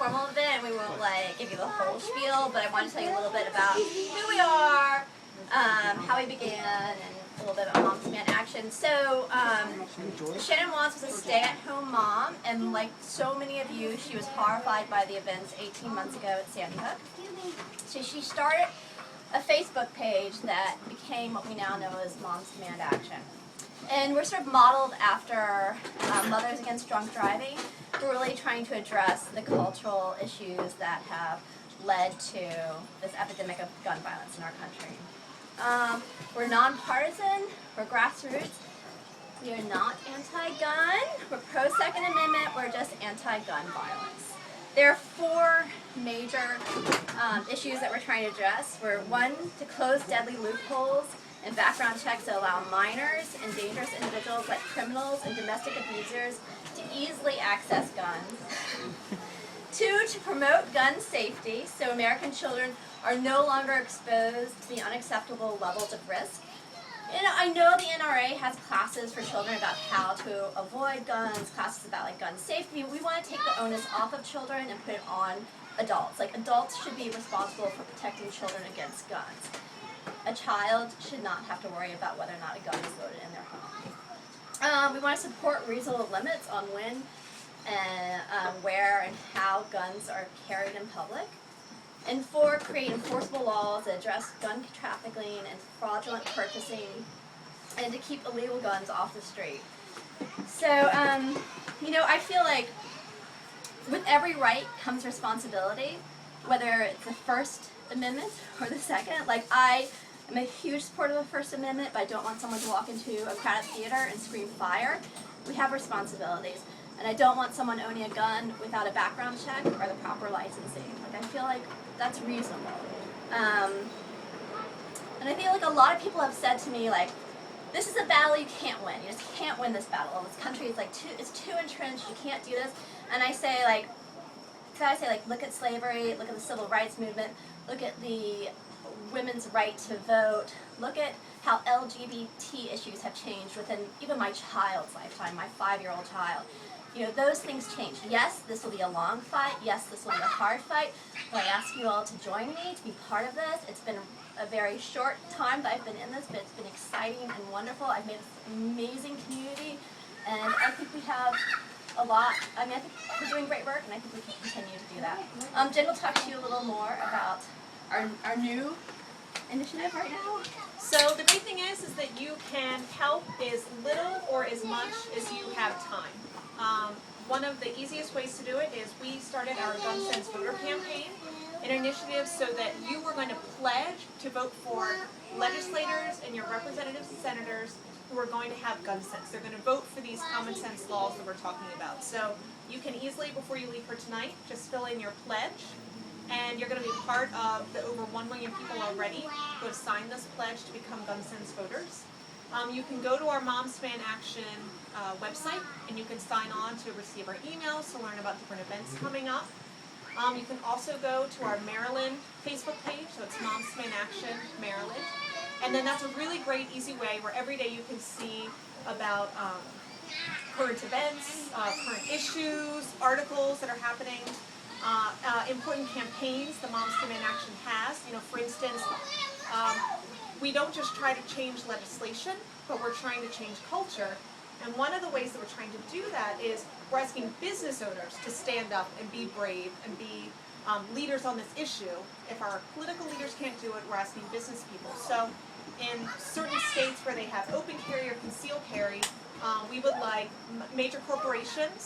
formal event. We won't like give you the whole spiel, but I want to tell you a little bit about who we are, how we began, and a little bit about Moms Demand Action. So Shannon Watts was a stay-at-home mom, and like so many of you, she was horrified by the events 18 months ago at Sandy Hook. So she started a Facebook page that became what we now know as Moms Demand Action. And we're sort of modeled after Mothers Against Drunk Driving. We're really trying to address the cultural issues that have led to this epidemic of gun violence in our country. We're nonpartisan, we're grassroots, we are not anti-gun, we're pro-Second Amendment, we're just anti-gun violence. There are four major issues that we're trying to address. We're one, to close deadly loopholes and background checks that allow minors and dangerous individuals like criminals and domestic abusers to easily access guns. Two, to promote gun safety so American children are no longer exposed to the unacceptable levels of risk. You know, I know the NRA has classes for children about how to avoid guns, classes about like gun safety. We want to take the onus off of children and put it on adults. Like adults should be responsible for protecting children against guns. A child should not have to worry about whether or not a gun is loaded in their home. We want to support reasonable limits on when and where and how guns are carried in public. And four, create enforceable laws that address gun trafficking and fraudulent purchasing, and to keep illegal guns off the street. So, you know, I feel like with every right comes responsibility, whether it's the First Amendment or the Second. Like, I am a huge supporter of the First Amendment, but I don't want someone to walk into a crowded theater and scream fire. We have responsibilities. And I don't want someone owning a gun without a background check or the proper licensing. Like, I feel like that's reasonable. And I feel like a lot of people have said to me, like, this is a battle you can't win. You just can't win this battle. This country is like it's too entrenched. You can't do this. And I say, like, look at slavery, look at the civil rights movement, look at the women's right to vote, look at how LGBT issues have changed within even my child's lifetime, my 5-year-old child. You know, those things change. Yes, this will be a long fight. Yes, this will be a hard fight. But I ask you all to join me, to be part of this. It's been a very short time that I've been in this, but it's been exciting and wonderful. I've made this amazing community, and I think we have a lot. I mean, I think we're doing great work, and I think we can continue to do that. Jen will talk to you a little more about our new initiative right now. So the great thing is that you can help as little or as much as you have time. One of the easiest ways to do it is we started our Gun Sense Voter campaign, an initiative so that you were going to pledge to vote for legislators and your representatives and senators who are going to have gun sense. They're going to vote for these common sense laws that we're talking about. So you can easily, before you leave for tonight, just fill in your pledge, and you're going to be part of the over 1 million people already who have signed this pledge to become gun sense voters. You can go to our Moms Demand Action website, and you can sign on to receive our emails to learn about different events coming up. You can also go to our Maryland Facebook page, so it's Moms Demand Action Maryland. And then that's a really great, easy way where every day you can see about current events, current issues, articles that are happening, important campaigns the Moms Demand Action has. You know, for instance, we don't just try to change legislation, but we're trying to change culture. And one of the ways that we're trying to do that is we're asking business owners to stand up and be brave and be leaders on this issue. If our political leaders can't do it, we're asking business people. So in certain states where they have open carry or concealed carry, we would like major corporations